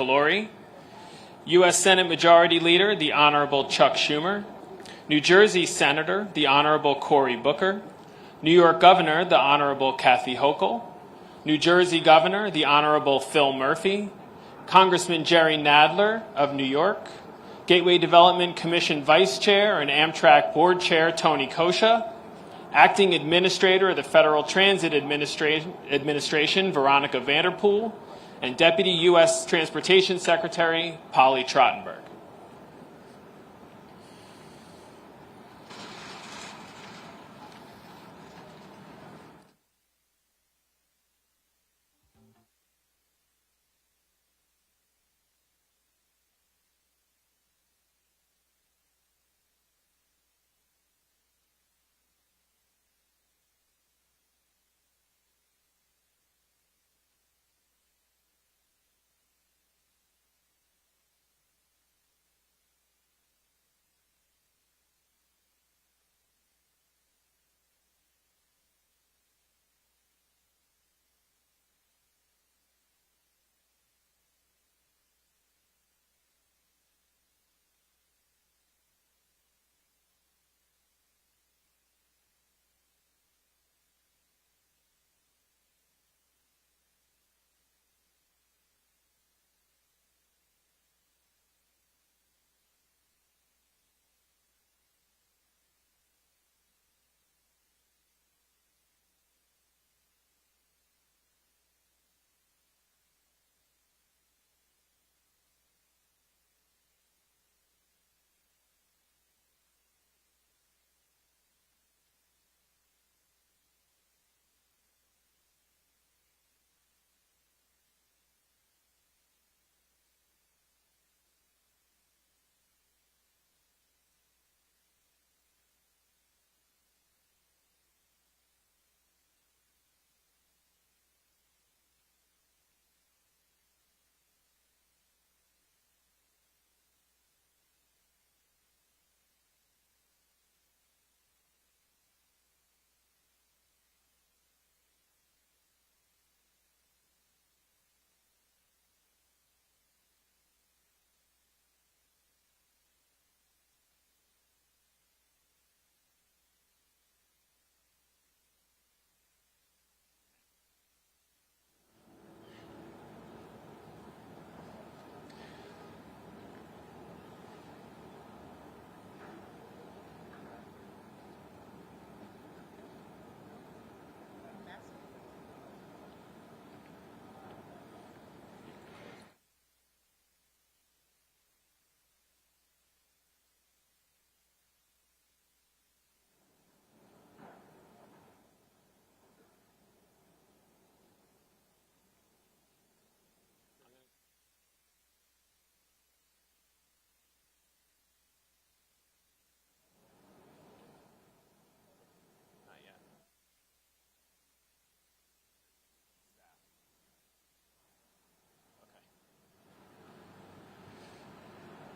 Calori, U.S. Senate Majority Leader, the Honorable Chuck Schumer, New Jersey Senator, the Honorable Cory Booker, New York Governor, the Honorable Kathy Hochul, New Jersey Governor, the Honorable Phil Murphy, Congressman Jerry Nadler of New York, Gateway Development Commission Vice Chair and Amtrak Board Chair Tony Kosha, Acting Administrator of the Federal Transit Administration Veronica Vanderpool, and Deputy U.S. Transportation Secretary Polly Trottenberg.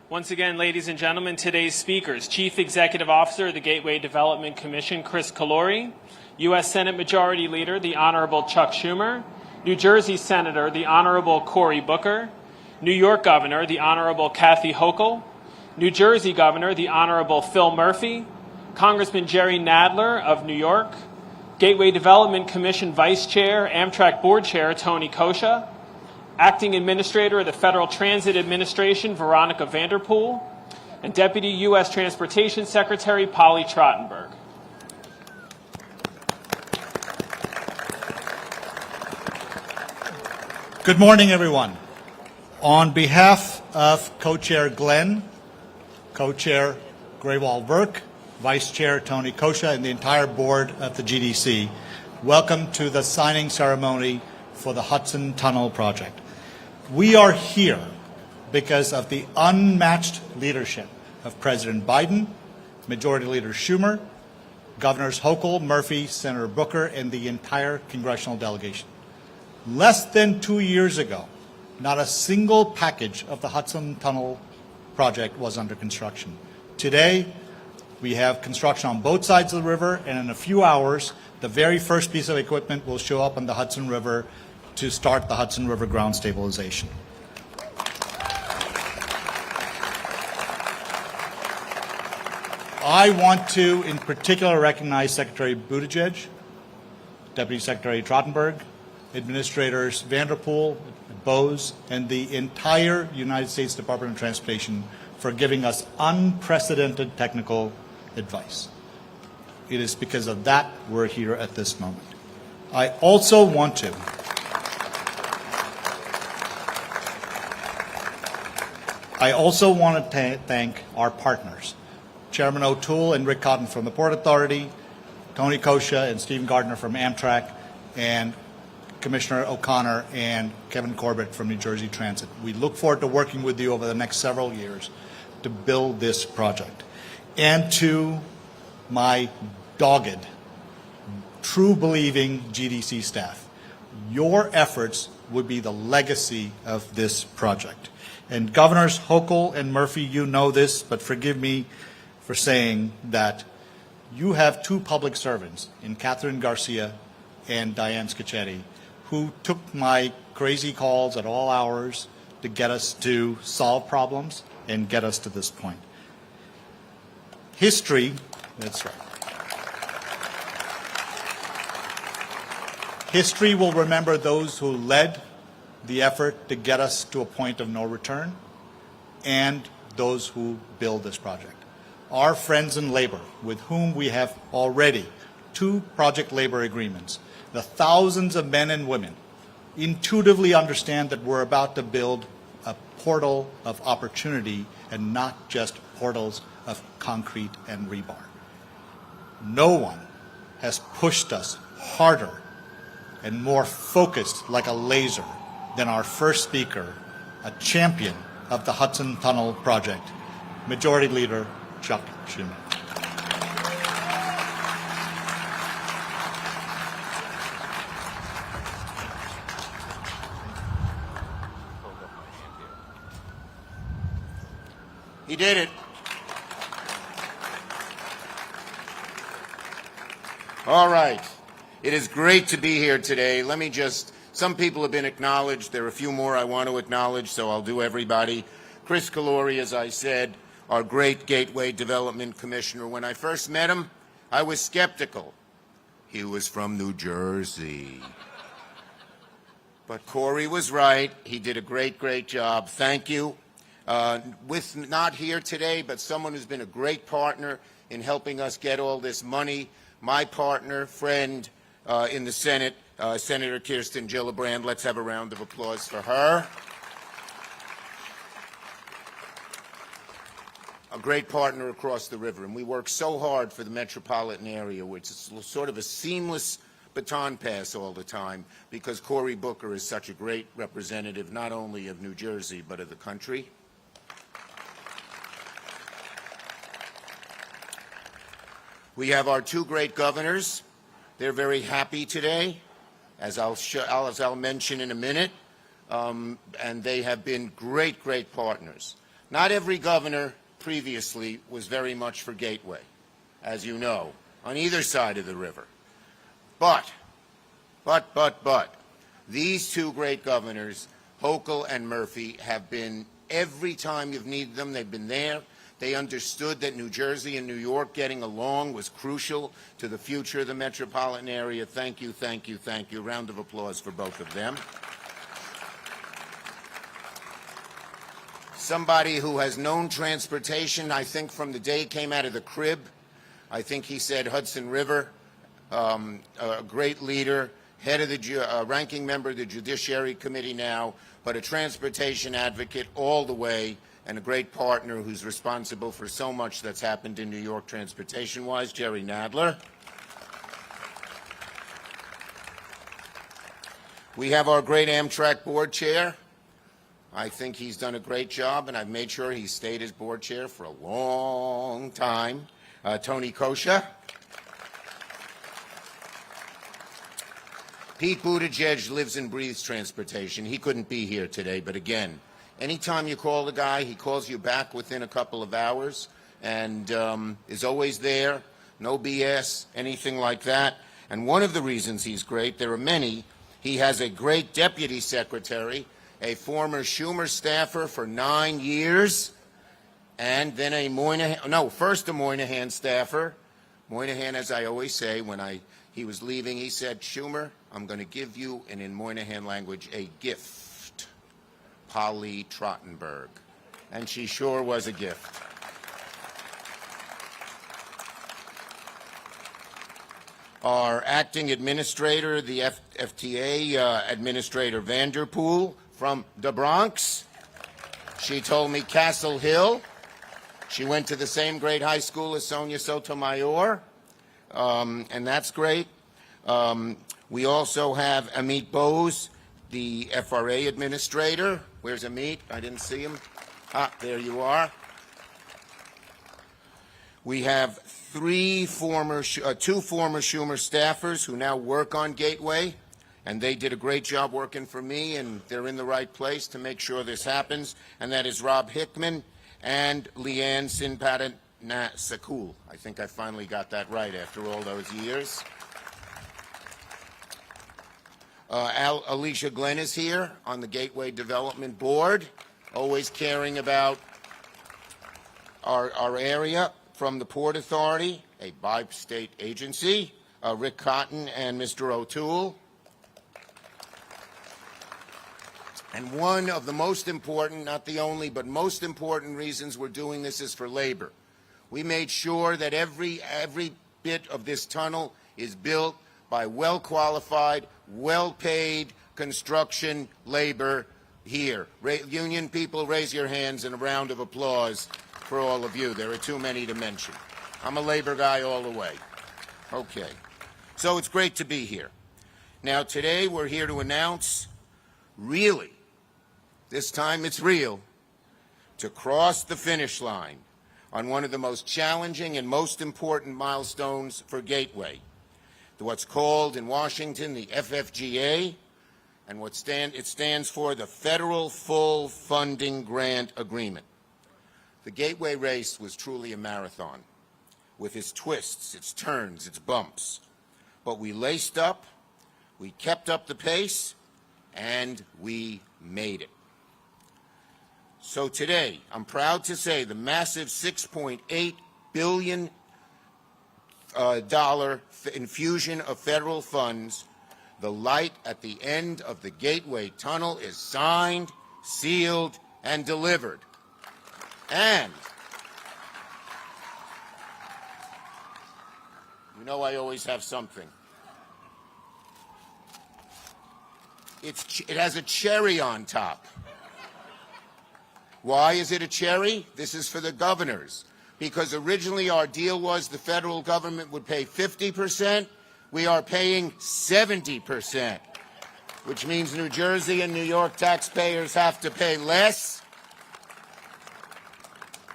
Once again, ladies and gentlemen, today's speakers: Chief Executive Officer of the Gateway Development Commission, Chris Calori; U.S. Senate Majority Leader, the Honorable Chuck Schumer; New Jersey Senator, the Honorable Cory Booker; New York Governor, the Honorable Kathy Hochul; New Jersey Governor, the Honorable Phil Murphy; Congressman Jerry Nadler of New York; Gateway Development Commission Vice Chair, Amtrak Board Chair Tony Kosha; Acting Administrator of the Federal Transit Administration Veronica Vanderpool; and Deputy U.S. Transportation Secretary Polly Trottenberg. Good morning, everyone. On behalf of Co-Chair Glenn, Co-Chair Grewal-Burke, Vice Chair Tony Kosha, and the entire board of the GDC, welcome to the signing ceremony for the Hudson Tunnel Project. We are here because of the unmatched leadership of President Biden, Majority Leader Schumer, Governors Hochul, Murphy, Senator Booker, and the entire congressional delegation. Less than 2 years ago, not a single package of the Hudson Tunnel Project was under construction. Today, we have construction on both sides of the river, and in a few hours, the very first piece of equipment will show up on the Hudson River to start the Hudson River ground stabilization. I want to, in particular, recognize Secretary Buttigieg, Deputy Secretary Trottenberg, Administrators Vanderpool, Bose, and the entire United States Department of Transportation for giving us unprecedented technical advice. It is because of that we're here at this moment. I also want to thank our partners, Chairman O'Toole and Rick Cotton from the Port Authority, Tony Kosha and Stephen Gardner from Amtrak, and Commissioner O'Connor and Kevin Corbett from New Jersey Transit. We look forward to working with you over the next several years to build this project. And to my dogged, true believing GDC staff, your efforts would be the legacy of this project. And Governors Hochul and Murphy, you know this, but forgive me for saying that you have two public servants in Catherine Garcia and Diane Scicchetti, who took my crazy calls at all hours to get us to solve problems and get us to this point. History, that's right. History will remember those who led the effort to get us to a point of no return and those who build this project. Our friends in labor, with whom we have already 2 project labor agreements, the thousands of men and women intuitively understand that we're about to build a portal of opportunity and not just portals of concrete and rebar. No one has pushed us harder and more focused like a laser than our first speaker, a champion of the Hudson Tunnel Project, Majority Leader Chuck Schumer. He did it. All right. It is great to be here today. Let me just, some people have been acknowledged. There are a few more I want to acknowledge, so I'll do everybody. Chris Calori, as I said, our great Gateway Development Commissioner. When I first met him, I was skeptical. He was from New Jersey. But Corey was right. He did a great, great job. Thank you. With not here today, but someone who's been a great partner in helping us get all this money, my partner, friend in the Senate, Senator Kirsten Gillibrand. Let's have a round of applause for her. A great partner across the river, and we work so hard for the metropolitan area, which is sort of a seamless baton pass all the time, because Cory Booker is such a great representative not only of New Jersey but of the country. We have our 2 great governors. They're very happy today, as I'll mention in a minute, and they have been great, great partners. Not every governor previously was very much for Gateway, as you know, on either side of the river. But, these 2 great governors, Hochul and Murphy, have been, every time you've needed them, they've been there. They understood that New Jersey and New York getting along was crucial to the future of the metropolitan area. Thank you, thank you, thank you. Round of applause for both of them. Somebody who has known transportation, I think, from the day he came out of the crib. I think he said Hudson River, a great leader, head of the ranking member of the Judiciary Committee now, but a transportation advocate all the way, and a great partner who's responsible for so much that's happened in New York transportation-wise, Jerry Nadler. We have our great Amtrak board chair. I think he's done a great job, and I've made sure he's stayed as board chair for a long time. Tony Kosha. Pete Buttigieg lives and breathes transportation. He couldn't be here today, but again, anytime you call the guy, he calls you back within a couple of hours and is always there, no BS, anything like that. And one of the reasons he's great, there are many, he has a great deputy secretary, a former Schumer staffer for 9 years, and then first a Moynihan staffer. Moynihan, as I always say, when he was leaving, he said, "Schumer, I'm going to give you," and in Moynihan language, "a gift, Polly Trottenberg." And she sure was a gift. Our acting administrator, the FTA Administrator Vanderpool from the Bronx. She told me Castle Hill. She went to the same great high school as Sonia Sotomayor, and that's great. We also have Amit Bose, the FRA Administrator. Where's Amit? I didn't see him. Ah, there you are. We have two former Schumer staffers who now work on Gateway, and they did a great job working for me, and they're in the right place to make sure this happens, and that is Rob Hickman and Leanne Sinpatna-Sakul. I think I finally got that right after all those years. Alicia Glenn is here on the Gateway Development Board, always caring about our area. From the Port Authority, a bi-state agency, Rick Cotton and Mr. O'Toole. And one of the most important, not the only, but most important reasons we're doing this is for labor. We made sure that every bit of this tunnel is built by well-qualified, well-paid construction labor here. Union people, raise your hands in a round of applause for all of you. There are too many to mention. I'm a labor guy all the way. Okay. So it's great to be here. Now, today we're here to announce, really, this time it's real, to cross the finish line on one of the most challenging and most important milestones for Gateway, what's called in Washington the FFGA, and it stands for the Federal Full Funding Grant Agreement. The Gateway race was truly a marathon, with its twists, its turns, its bumps. But we laced up, we kept up the pace, and we made it. So today, I'm proud to say the massive $6.8 billion infusion of federal funds, the light at the end of the Gateway Tunnel, is signed, sealed, and delivered. And you know I always have something. It has a cherry on top. Why is it a cherry? This is for the governors. Because originally our deal was the federal government would pay 50%. We are paying 70%, which means New Jersey and New York taxpayers have to pay less.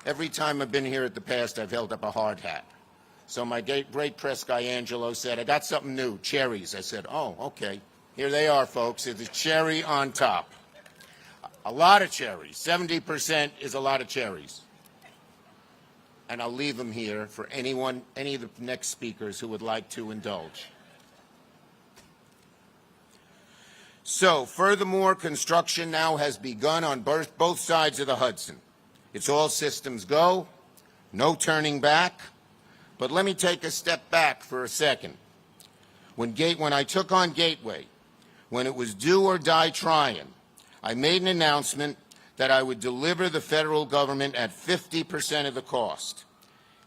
Every time I've been here in the past, I've held up a hard hat. So my great press guy, Angelo, said, "I got something new, cherries." I said, "Oh, okay. Here they are, folks. It's a cherry on top." A lot of cherries. 70% is a lot of cherries. And I'll leave them here for any of the next speakers who would like to indulge. So, furthermore, construction now has begun on both sides of the Hudson. It's all systems go, no turning back. But let me take a step back for a second. When I took on Gateway, when it was do or die trying, I made an announcement that I would deliver the federal government at 50% of the cost.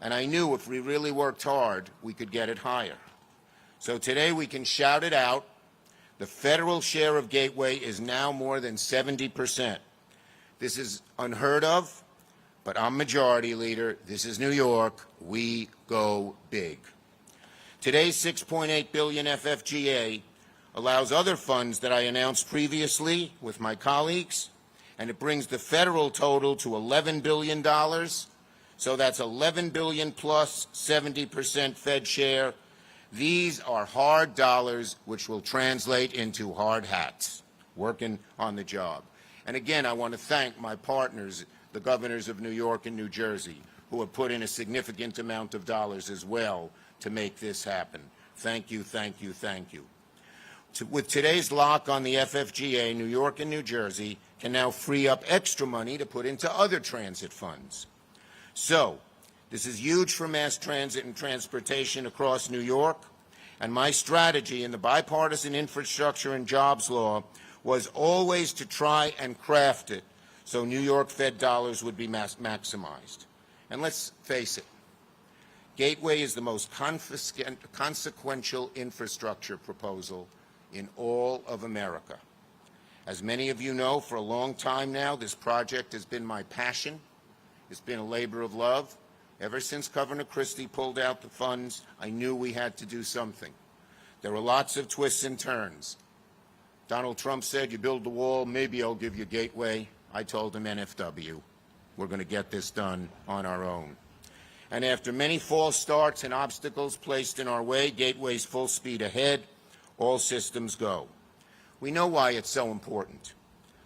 And I knew if we really worked hard, we could get it higher. So today we can shout it out. The federal share of Gateway is now more than 70%. This is unheard of. But I'm majority leader. This is New York. We go big. Today's $6.8 billion FFGA allows other funds that I announced previously with my colleagues, and it brings the federal total to $11 billion. So that's $11 billion plus 70% Fed share. These are hard dollars which will translate into hard hats, working on the job. And again, I want to thank my partners, the governors of New York and New Jersey, who have put in a significant amount of dollars as well to make this happen. Thank you, thank you, thank you. With today's lock on the FFGA, New York and New Jersey can now free up extra money to put into other transit funds. So, this is huge for mass transit and transportation across New York, and my strategy in the bipartisan infrastructure and jobs law was always to try and craft it so New York Fed dollars would be maximized. And let's face it, Gateway is the most consequential infrastructure proposal in all of America. As many of you know, for a long time now, this project has been my passion. It's been a labor of love. Ever since Governor Christie pulled out the funds, I knew we had to do something. There were lots of twists and turns. Donald Trump said, you build the wall, maybe I'll give you Gateway. I told him, NFW. We're going to get this done on our own. And after many false starts and obstacles placed in our way, Gateway's full speed ahead, all systems go. We know why it's so important.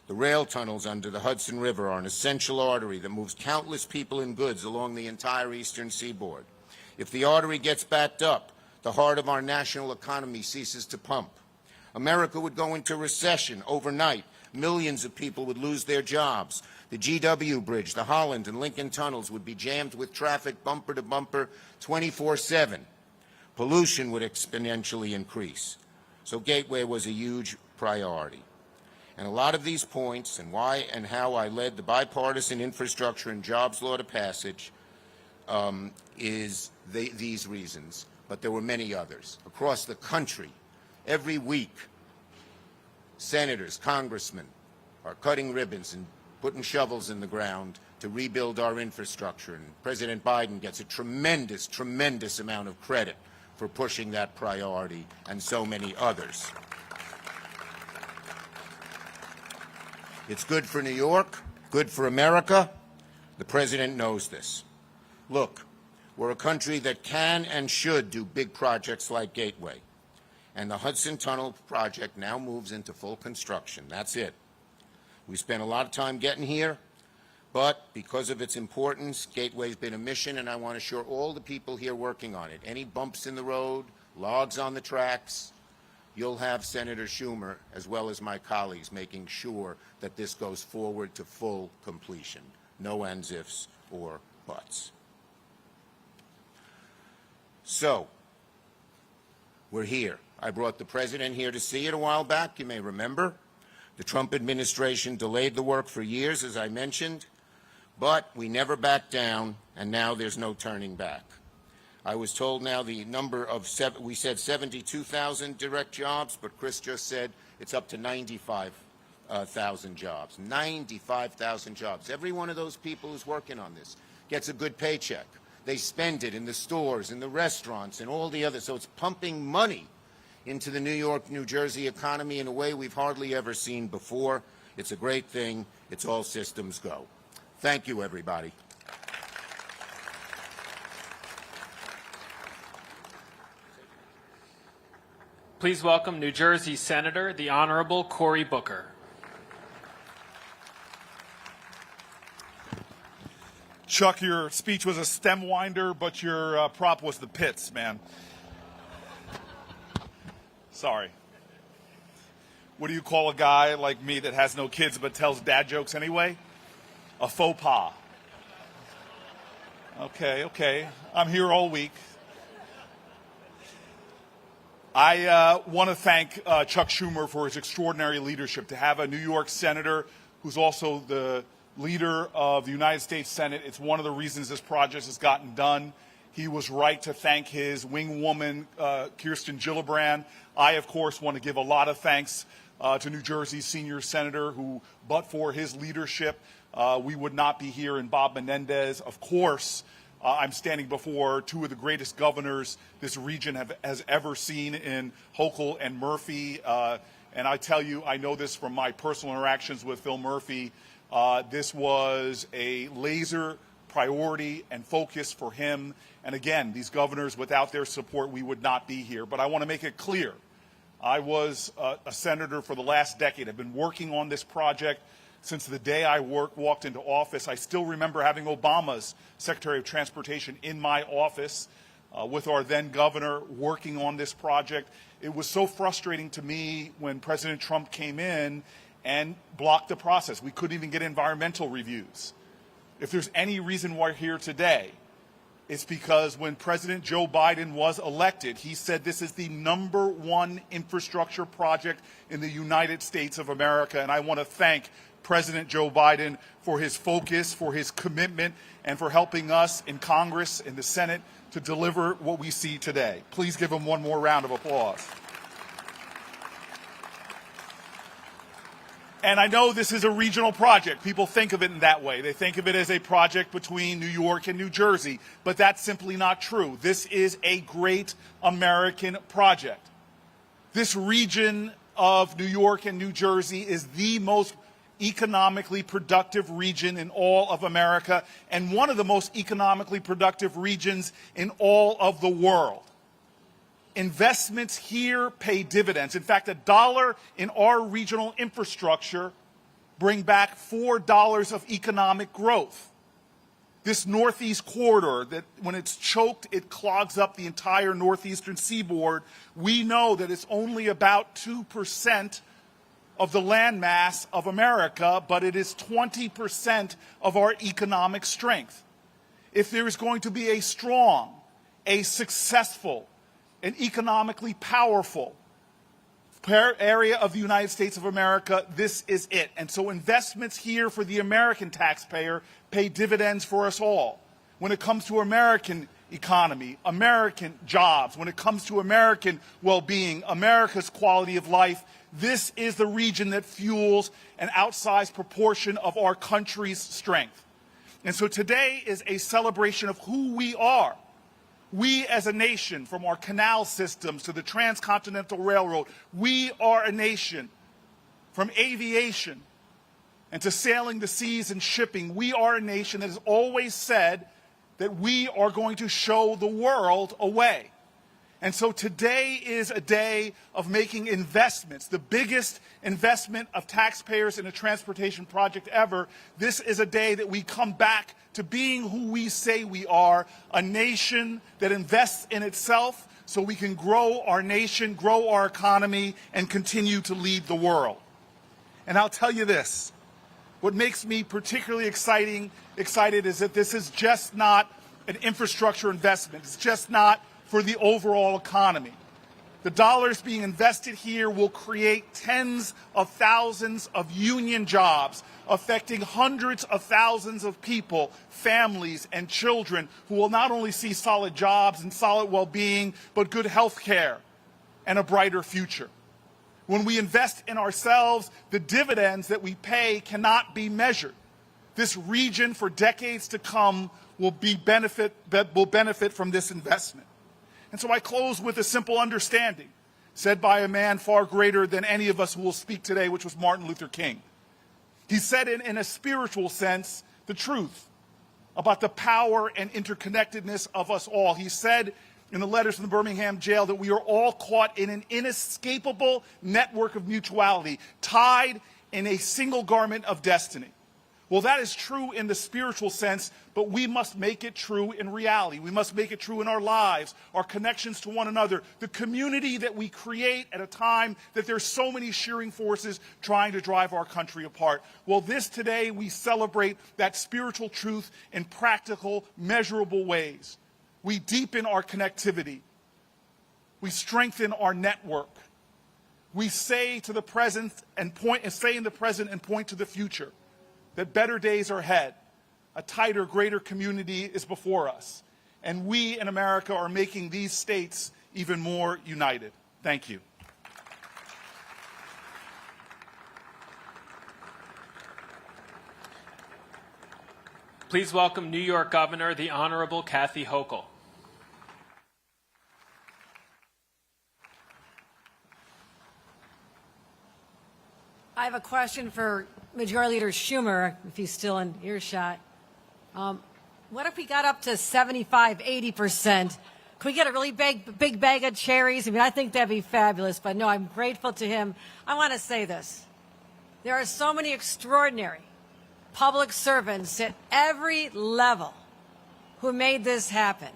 The rail tunnels under the Hudson River are an essential artery that moves countless people and goods along the entire eastern seaboard. If the artery gets backed up, the heart of our national economy ceases to pump. America would go into recession overnight. Millions of people would lose their jobs. The GW Bridge, the Holland and Lincoln tunnels would be jammed with traffic bumper to bumper 24/7. Pollution would exponentially increase. So Gateway was a huge priority. And a lot of these points and why and how I led the bipartisan infrastructure and jobs law to passage is these reasons. But there were many others. Across the country, every week, senators, congressmen are cutting ribbons and putting shovels in the ground to rebuild our infrastructure. And President Biden gets a tremendous, tremendous amount of credit for pushing that priority, and so many others. It's good for New York, good for America. The president knows this. Look, we're a country that can and should do big projects like Gateway. And the Hudson Tunnel project now moves into full construction. That's it. We spent a lot of time getting here, but because of its importance, Gateway's been a mission, and I want to assure all the people here working on it, any bumps in the road, logs on the tracks, you'll have Senator Schumer, as well as my colleagues, making sure that this goes forward to full completion. No ands, ifs, or buts. So, we're here. I brought the president here to see it a while back, you may remember. The Trump administration delayed the work for years, as I mentioned, but we never backed down, and now there's no turning back. I was told now the number of, we said 72,000 direct jobs, but Chris just said it's up to 95,000 jobs. 95,000 jobs. Every one of those people who's working on this gets a good paycheck. They spend it in the stores, in the restaurants, and all the others. So it's pumping money into the New York, New Jersey economy in a way we've hardly ever seen before. It's a great thing. It's all systems go. Thank you, everybody. Please welcome New Jersey Senator, the Honorable Cory Booker. Chuck, your speech was a stem winder, but your prop was the pits, man. Sorry. What do you call a guy like me that has no kids but tells dad jokes anyway? A faux pas. Okay. I'm here all week. I want to thank Chuck Schumer for his extraordinary leadership. To have a New York senator who's also the leader of the United States Senate, it's one of the reasons this project has gotten done. He was right to thank his wing woman, Kirsten Gillibrand. I, of course, want to give a lot of thanks to New Jersey's senior senator who, but for his leadership, we would not be here, and Bob Menendez. Of course, I'm standing before two of the greatest governors this region has ever seen in Hochul and Murphy. And I tell you, I know this from my personal interactions with Phil Murphy. This was a laser priority and focus for him. And again, these governors, without their support, we would not be here. But I want to make it clear, I was a senator for the last decade. I've been working on this project since the day I walked into office. I still remember having Obama's Secretary of Transportation in my office with our then governor working on this project. It was so frustrating to me when President Trump came in and blocked the process. We couldn't even get environmental reviews. if there's any reason we're here today, it's because when President Joe Biden was elected, he said this is the #1 infrastructure project in the United States of America. And I want to thank President Joe Biden for his focus, for his commitment, and for helping us in Congress, in the Senate, to deliver what we see today. Please give him one more round of applause. And I know this is a regional project. People think of it in that way. They think of it as a project between New York and New Jersey, but that's simply not true. This is a great American project. This region of New York and New Jersey is the most economically productive region in all of America and one of the most economically productive regions in all of the world. Investments here pay dividends. In fact, $1 in our regional infrastructure bring back $4 of economic growth. This Northeast corridor, that when it's choked, it clogs up the entire northeastern seaboard. We know that it's only about 2% of the landmass of America, but it is 20% of our economic strength. If there is going to be a strong, a successful, an economically powerful area of the United States of America, this is it. And so investments here for the American taxpayer pay dividends for us all. When it comes to American economy, American jobs, when it comes to American well-being, America's quality of life, this is the region that fuels an outsized proportion of our country's strength. And so today is a celebration of who we are. We as a nation, from our canal systems to the Transcontinental Railroad, we are a nation. From aviation and to sailing the seas and shipping, we are a nation that has always said that we are going to show the world a way. And so today is a day of making investments, the biggest investment of taxpayers in a transportation project ever. This is a day that we come back to being who we say we are, a nation that invests in itself so we can grow our nation, grow our economy, and continue to lead the world. And I'll tell you this, what makes me particularly excited is that this is just not an infrastructure investment. It's just not for the overall economy. The dollars being invested here will create tens of thousands of union jobs, affecting hundreds of thousands of people, families, and children who will not only see solid jobs and solid well-being, but good health care and a brighter future. When we invest in ourselves, the dividends that we pay cannot be measured. This region for decades to come will benefit from this investment. And so I close with a simple understanding said by a man far greater than any of us who will speak today, which was Martin Luther King. He said in a spiritual sense the truth about the power and interconnectedness of us all. He said in the letters from the Birmingham jail that we are all caught in an inescapable network of mutuality, tied in a single garment of destiny. Well, that is true in the spiritual sense, but we must make it true in reality. We must make it true in our lives, our connections to one another, the community that we create at a time that there's so many shearing forces trying to drive our country apart. Well, today we celebrate that spiritual truth in practical, measurable ways. We deepen our connectivity. We strengthen our network. We say to the present and point to the future. That better days are ahead, a tighter, greater community is before us, and we in America are making these states even more united. Thank you. Please welcome New York Governor, the Honorable Kathy Hochul. I have a question for Majority Leader Schumer, if he's still in earshot. What if we got up to 75, 80%? Could we get a really big bag of cherries? I mean, I think that'd be fabulous, but no, I'm grateful to him. I want to say this. There are so many extraordinary public servants at every level who made this happen.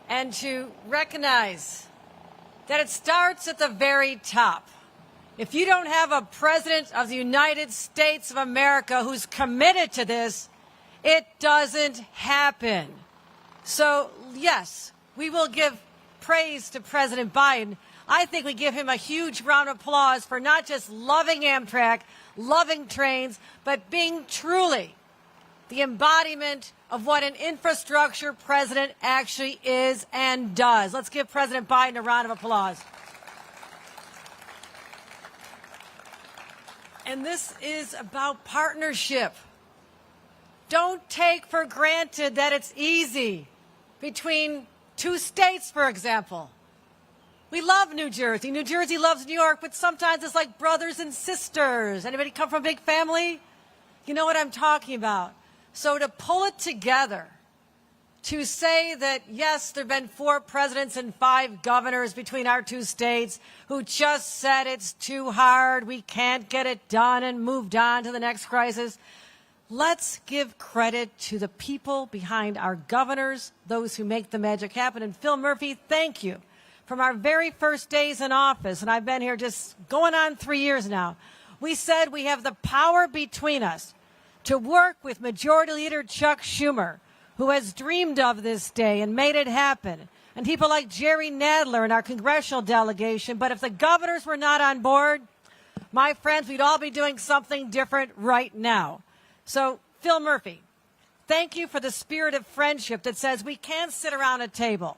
And to recognize that it starts at the very top. If you don't have a president of the United States of America who's committed to this, It doesn't happen. So, yes, we will give praise to President Biden. I think we give him a huge round of applause for not just loving Amtrak, loving trains, but being truly the embodiment of what an infrastructure president actually is and does. Let's give President Biden a round of applause. And this is about partnership. Don't take for granted that it's easy between two states, for example. We love New Jersey. New Jersey loves New York, but sometimes it's like brothers and sisters. Anybody come from a big family? You know what I'm talking about. So to pull it together, to say that, yes, there have been 4 presidents and 5 governors between our 2 states who just said it's too hard, we can't get it done, and moved on to the next crisis. Let's give credit to the people behind our governors, those who make the magic happen. And Phil Murphy, thank you. From our very first days in office, and I've been here just going on 3 years now, we said we have the power between us to work with Majority Leader Chuck Schumer, who has dreamed of this day and made it happen, and people like Jerry Nadler in our congressional delegation. But if the governors were not on board, my friends, we'd all be doing something different right now. So, Phil Murphy, thank you for the spirit of friendship that says we can sit around a table,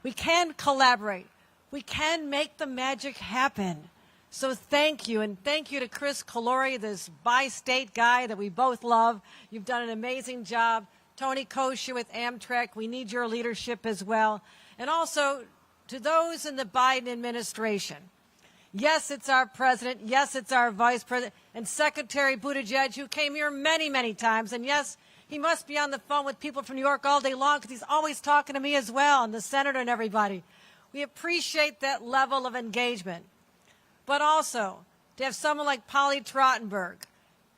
we can collaborate, we can make the magic happen. So thank you, and thank you to Chris Calori, this bi-state guy that we both love. You've done an amazing job. Tony Kosha with Amtrak, we need your leadership as well. And also to those in the Biden administration. Yes, it's our president. Yes, it's our vice president. And Secretary Buttigieg, who came here many, many times. And yes, he must be on the phone with people from New York all day long because he's always talking to me as well, and the senator and everybody. We appreciate that level of engagement. But also, to have someone like Polly Trottenberg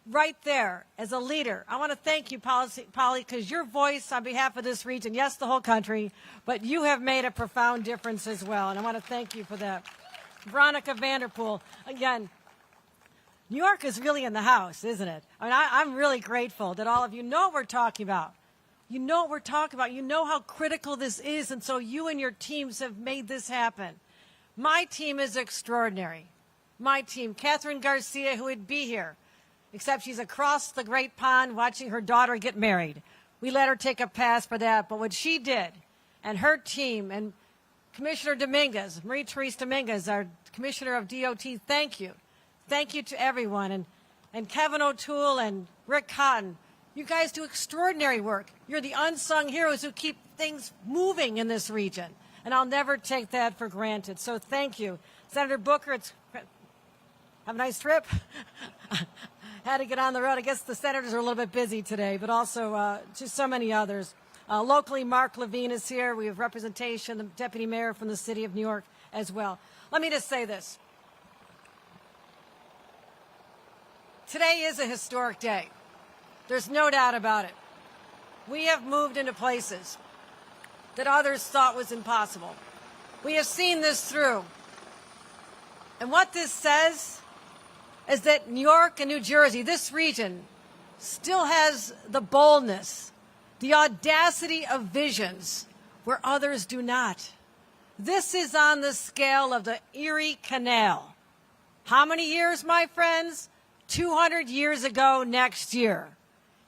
right there as a leader. I want to thank you, Polly, because your voice on behalf of this region, yes, the whole country, but you have made a profound difference as well, and I want to thank you for that. Veronica Vanderpool, again, New York is really in the house, isn't it? I mean, I'm really grateful that all of you know what we're talking about. You know what we're talking about. You know how critical this is, and so you and your teams have made this happen. My team is extraordinary. My team, Catherine Garcia, who would be here, except she's across the great pond watching her daughter get married. We let her take a pass for that, but what she did, and her team, and Commissioner Dominguez, Marie-Therese Dominguez, our Commissioner of DOT, thank you. Thank you to everyone. And Kevin O'Toole and Rick Cotton, you guys do extraordinary work. You're the unsung heroes who keep things moving in this region, and I'll never take that for granted. So thank you. Senator Booker, have a nice trip. Had to get on the road. I guess the senators are a little bit busy today, but also just so many others. Locally, Mark Levine is here. We have representation, the deputy mayor from the city of New York as well. Let me just say this. Today is a historic day. There's no doubt about it. We have moved into places that others thought was impossible. We have seen this through. And what this says is that New York and New Jersey, this region, still has the boldness, the audacity of visions where others do not. This is on the scale of the Erie Canal. How many years, my friends? 200 years ago next year.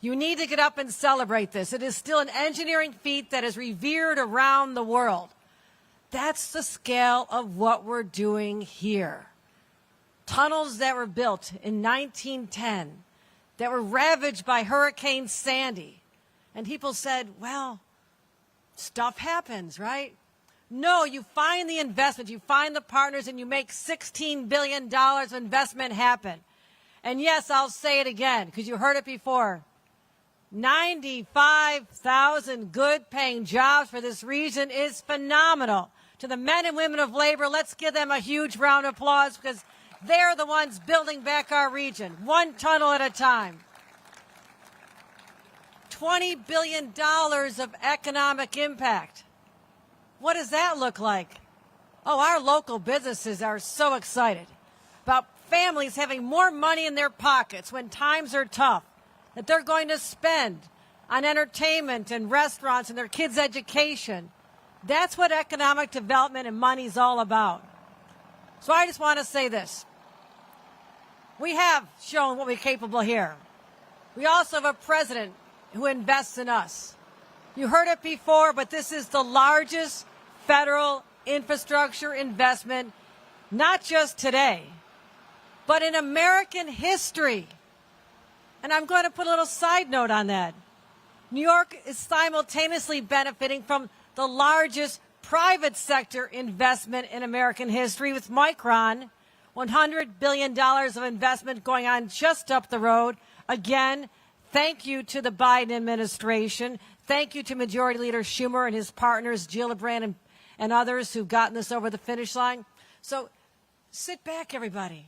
You need to get up and celebrate this. It is still an engineering feat that is revered around the world. That's the scale of what we're doing here. Tunnels that were built in 1910 that were ravaged by Hurricane Sandy. And people said, well, stuff happens, right? No, you find the investment, you find the partners, and you make $16 billion of investment happen. And yes, I'll say it again, because you heard it before. 95,000 good-paying jobs for this region is phenomenal. To the men and women of labor, let's give them a huge round of applause, because they're the ones building back our region, one tunnel at a time. $20 billion of economic impact. What does that look like? Oh, our local businesses are so excited about families having more money in their pockets when times are tough, that they're going to spend on entertainment and restaurants and their kids' education. That's what economic development and money is all about. So I just want to say this. We have shown what we're capable here. We also have a president who invests in us. You heard it before, but this is the largest federal infrastructure investment, not just today, but in American history. And I'm going to put a little side note on that. New York is simultaneously benefiting from the largest private sector investment in American history with Micron, $100 billion of investment going on just up the road. Again, thank you to the Biden administration. Thank you to Majority Leader Schumer and his partners, Gillibrand and others who've gotten this over the finish line. So sit back, everybody.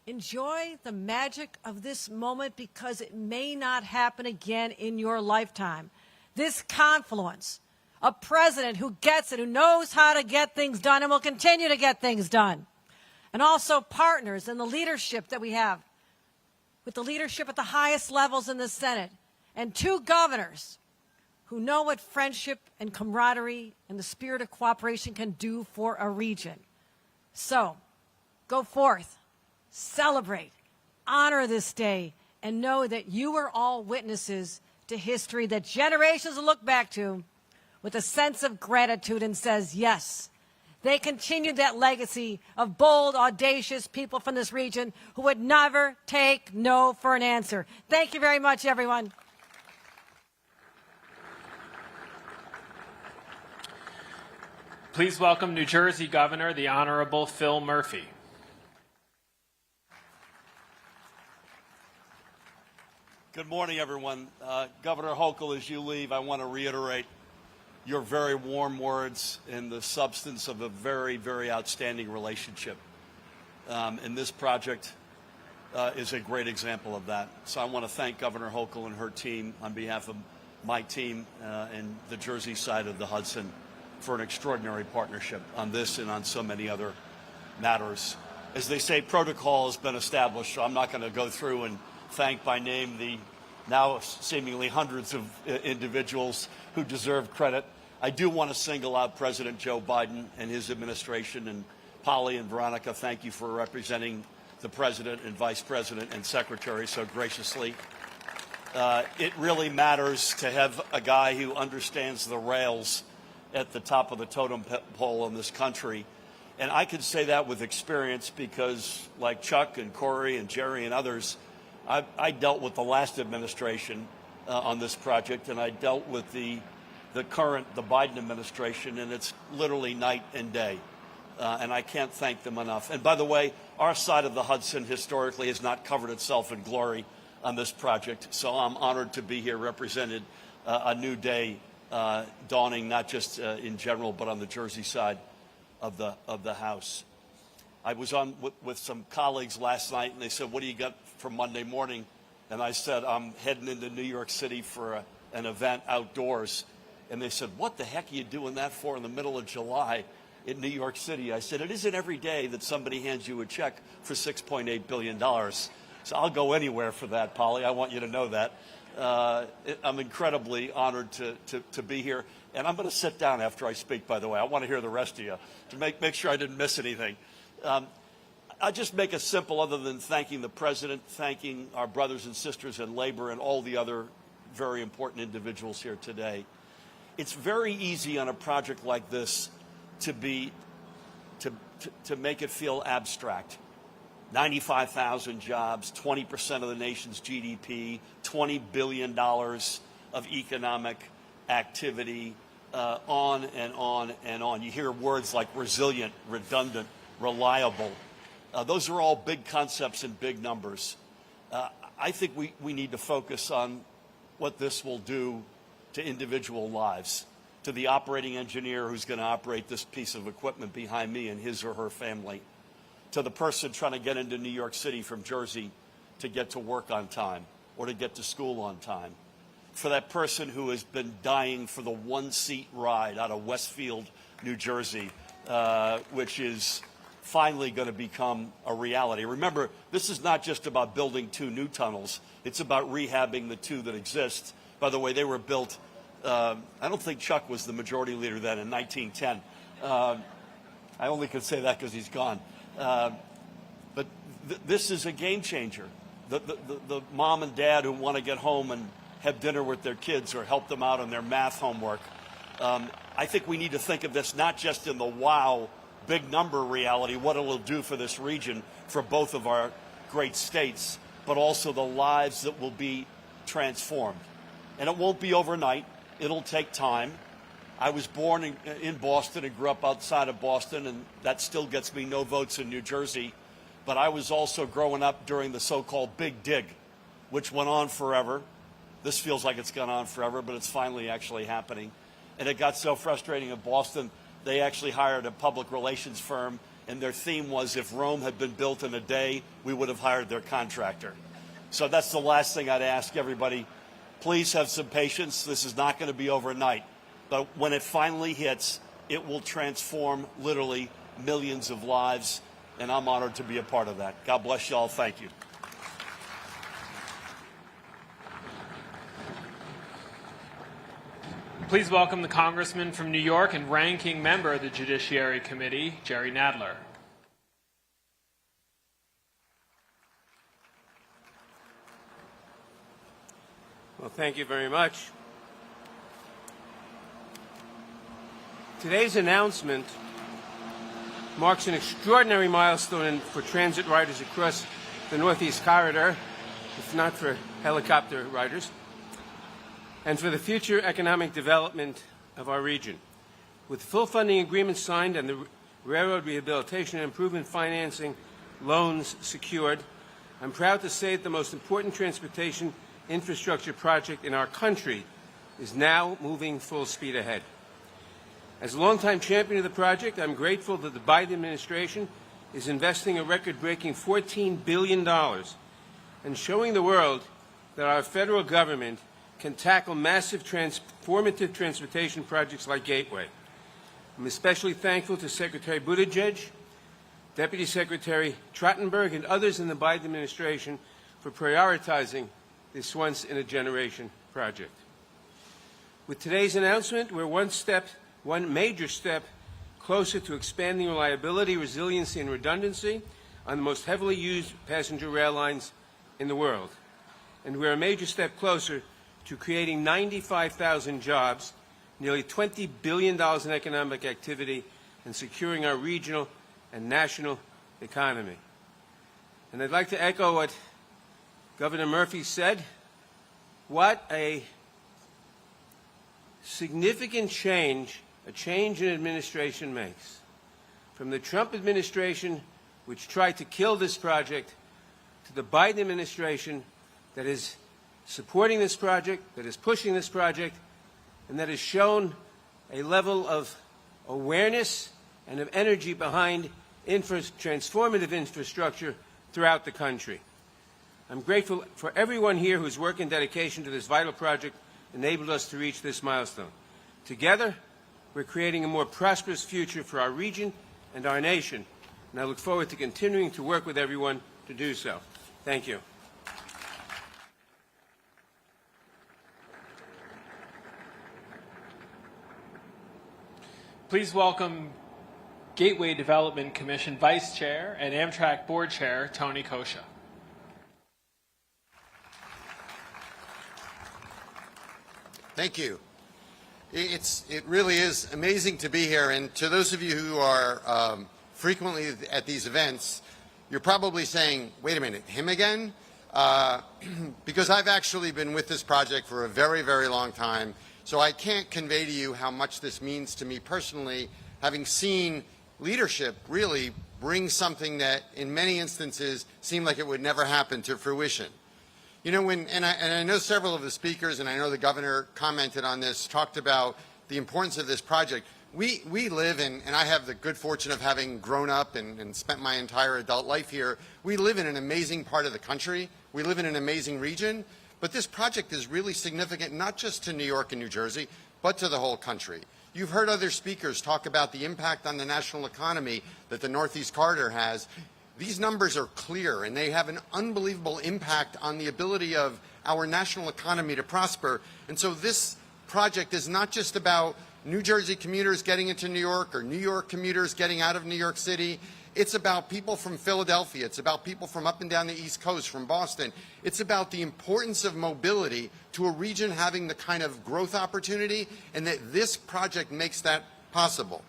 Enjoy the magic of this moment because it may not happen again in your lifetime. This confluence, a president who gets it, who knows how to get things done and will continue to get things done. And also partners in the leadership that we have, with the leadership at the highest levels in the Senate, and two governors who know what friendship and camaraderie and the spirit of cooperation can do for a region. So, go forth, celebrate, honor this day, and know that you are all witnesses to history that generations will look back to with a sense of gratitude and says, yes, they continued that legacy of bold, audacious people from this region who would never take no for an answer. Thank you very much, everyone. Please welcome New Jersey Governor, the Honorable Phil Murphy. Good morning, everyone. Governor Hochul, as you leave, I want to reiterate your very warm words in the substance of a very, very outstanding relationship. And this project is a great example of that. So I want to thank Governor Hochul and her team on behalf of my team and the Jersey side of the Hudson for an extraordinary partnership on this and on so many other matters. As they say, protocol has been established, so I'm not going to go through and thank by name the now seemingly hundreds of individuals who deserve credit. I do want to single out President Joe Biden and his administration, and Polly and Veronica, thank you for representing the President and Vice President and Secretary so graciously. It really matters to have a guy who understands the rails at the top of the totem pole in this country. And I can say that with experience because, like Chuck and Corey and Jerry and others, I dealt with the last administration on this project, and I dealt with the current, the Biden administration, and it's literally night and day. And I can't thank them enough. And by the way, our side of the Hudson historically has not covered itself in glory on this project, so I'm honored to be here represented a new day dawning, not just in general, but on the Jersey side of the House. I was on with some colleagues last night, and they said, what do you got for Monday morning? And I said, I'm heading into New York City for an event outdoors. And they said, what the heck are you doing that for in the middle of July in New York City? I said, it isn't every day that somebody hands you a check for $6.8 billion. So I'll go anywhere for that, Polly. I want you to know that. I'm incredibly honored to be here. And I'm going to sit down after I speak, by the way. I want to hear the rest of you to make sure I didn't miss anything. I'll just make it simple, other than thanking the President, thanking our brothers and sisters in labor and all the other very important individuals here today. It's very easy on a project like this to make it feel abstract. 95,000 jobs, 20% of the nation's GDP, $20 billion of economic activity, on and on and on. You hear words like resilient, redundant, reliable. Those are all big concepts and big numbers. I think we need to focus on what this will do to individual lives, to the operating engineer who's going to operate this piece of equipment behind me and his or her family, to the person trying to get into New York City from Jersey to get to work on time or to get to school on time, for that person who has been dying for the one-seat ride out of Westfield, New Jersey, which is finally going to become a reality. Remember, this is not just about building 2 new tunnels. It's about rehabbing the 2 that exist By the way, they were built, I don't think Chuck was the majority leader then in 1910. I only can say that because he's gone. But this is a game changer. The mom and dad who want to get home and have dinner with their kids or help them out on their math homework. I think we need to think of this not just in the wow, big number reality, what it will do for this region, for both of our great states, but also the lives that will be transformed. And it won't be overnight. It'll take time. I was born in Boston and grew up outside of Boston, and that still gets me no votes in New Jersey. But I was also growing up during the so-called Big Dig, which went on forever. This feels like it's gone on forever, but it's finally actually happening. And it got so frustrating in Boston, they actually hired a public relations firm, and their theme was, if Rome had been built in a day, we would have hired their contractor. So that's the last thing I'd ask everybody. Please have some patience. This is not going to be overnight. But when it finally hits, it will transform literally millions of lives, and I'm honored to be a part of that. God bless you all. Thank you. Please welcome the Congressman from New York and ranking member of the Judiciary Committee, Jerry Nadler. Well, thank you very much. Today's announcement marks an extraordinary milestone for transit riders across the Northeast Corridor, if not for helicopter riders, and for the future economic development of our region. With full funding agreements signed and the railroad rehabilitation and improvement financing loans secured, I'm proud to say that the most important transportation infrastructure project in our country is now moving full speed ahead. As a longtime champion of the project, I'm grateful that the Biden administration is investing a record-breaking $14 billion and showing the world that our federal government can tackle massive transformative transportation projects like Gateway. I'm especially thankful to Secretary Buttigieg, Deputy Secretary Trottenberg, and others in the Biden administration for prioritizing this once-in-a-generation project. With today's announcement, we're one major step closer to expanding reliability, resiliency, and redundancy on the most heavily used passenger rail lines in the world. And we're a major step closer to creating 95,000 jobs, nearly $20 billion in economic activity, and securing our regional and national economy. And I'd like to echo what Governor Murphy said. What a significant change a change in administration makes. From the Trump administration, which tried to kill this project, to the Biden administration that is supporting this project, that is pushing this project, and that has shown a level of awareness and of energy behind transformative infrastructure throughout the country. I'm grateful for everyone here whose work and dedication to this vital project enabled us to reach this milestone. Together, we're creating a more prosperous future for our region and our nation, and I look forward to continuing to work with everyone to do so. Thank you. Please welcome Gateway Development Commission Vice Chair and Amtrak Board Chair, Tony Kosha. Thank you. It really is amazing to be here, and to those of you who are frequently at these events, you're probably saying, wait a minute, him again? Because I've actually been with this project for a very, very long time, so I can't convey to you how much this means to me personally, having seen leadership really bring something that in many instances seemed like it would never happen to fruition. You know, and I know several of the speakers, and I know the governor commented on this, talked about the importance of this project. We live in, and I have the good fortune of having grown up and spent my entire adult life here, we live in an amazing part of the country. We live in an amazing region. But this project is really significant, not just to New York and New Jersey, but to the whole country. You've heard other speakers talk about the impact on the national economy that the Northeast Corridor has. These numbers are clear, and they have an unbelievable impact on the ability of our national economy to prosper. And so this project is not just about New Jersey commuters getting into New York or New York commuters getting out of New York City. It's about people from Philadelphia. It's about people from up and down the East Coast, from Boston. It's about the importance of mobility to a region having the kind of growth opportunity, and that this project makes that possible.